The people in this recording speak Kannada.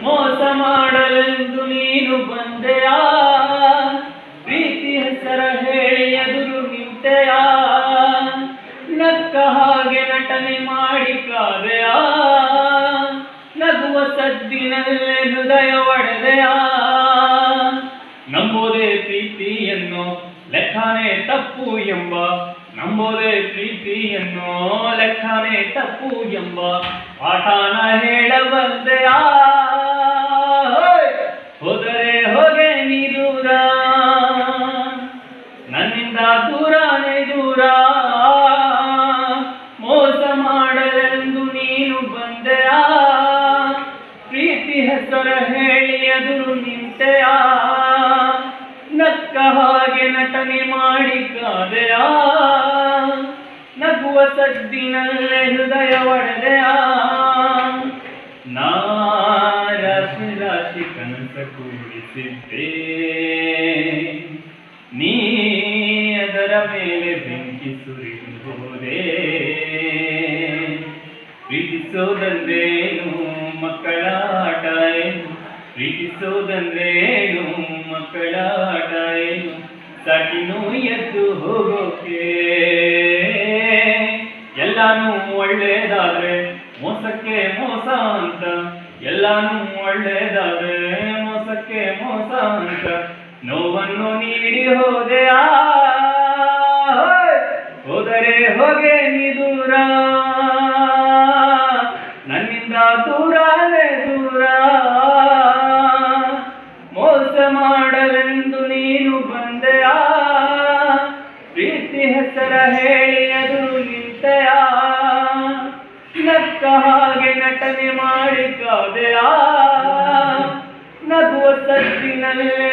ಮೋಸ ಮಾಡಲೆಂದು ನೀನು ಬಂದೆಯಾ, ಪ್ರೀತಿ ಹೆಸರ ಹೇಳಿ ಎದುರು ನಿಂತೆಯಾ, ನಕ್ಕ ಹಾಗೆ ನಟನೆ ಮಾಡಿ ಕಾದೆಯಾ, ನಗುವ ಸದ್ದಿನಲ್ಲೇ ಹೃದಯ ಒಡೆದೆಯಾ. ನಂಬೋದೇ ಪ್ರೀತಿಯನ್ನು ಲೆಕ್ಕನೇ ತಪ್ಪು ಎಂಬ, ನಂಬೋದೇ ಪ್ರೀತಿಯನ್ನು ಲೆಕ್ಕನೇ ತಪ್ಪು ಎಂಬ ಪಾಠನ ಹೇಳಬಲ್ಲೆಯಾ. ಹೋದರೆ ಹೋಗೆ ನೀ ದೂರ, ನನ್ನಿಂದ ದೂರನೇ ದೂರ, ಮೋಸ ಮಾಡಲೆಂದು ನೀನು ಬಂದೆಯಾ, ಪ್ರೀತಿ ಹೆಸರ ಹೇಳಿ ಎದುರು ನಿಂತೆಯಾ, ನಕ್ಕ ಹಾಗೆ ನಟನೆ ಮಾಡಿ ಕಾದೆಯಾ, ನಗುವ ಸದ್ದಿನಲ್ಲೇ ಹೃದಯ ಒಡೆದೆಯಾ. ನಾ ರಾಶಿ ರಾಶಿ ಕನಸ ಕೂಡಿಸಿದ್ದೆ, ನೀ ಅದರ ಮೇಲೆ ಬೆಂಕಿ ಸುರಿದು ಹೋದೆ. ಪ್ರೀತಿಸೋದಂದ್ರೇನು ಮಕ್ಕಳ ಆಟ ಏನು, ಪ್ರೀತಿಸೋದಂದ್ರೇನು ಮಕ್ಕಳ ಆಟ ಏನು, ಸಾಕಿನೂ ಎದ್ದು ಹೋಗೋಕೆ. ಎಲ್ಲಾನು ಒಳ್ಳೇದಾದ್ರೆ ಮೋಸಕ್ಕೆ ಮೋಸ ಅಂತ, ಎಲ್ಲಾನು ಒಳ್ಳೇದಾದ್ರೆ ಮೋಸಕ್ಕೆ ಮೋಸ ಅಂತ ನೋವನ್ನು ನೀಡಿ ಹೋದೆಯಾ. ಹೋದರೆ ಹೋಗೆ ನೀ ದೂರ, ನನ್ನಿಂದ ದೂರನೇ ದೂರ, ಮೋಸ ಮಾಡಲೆಂದು ನೀನು ಬಂದೆಯಾ, ಪ್ರೀತಿ ಹೆಸರ ಹೇಳಿ ಎದುರು ನಿಂತೆಯಾ, ನಕ್ಕ ಹಾಗೆ ನಟನೆ ಮಾಡಿ ಕಾದೆಯಾ, ನಗುವ ಸದ್ದಿನಲ್ಲೇ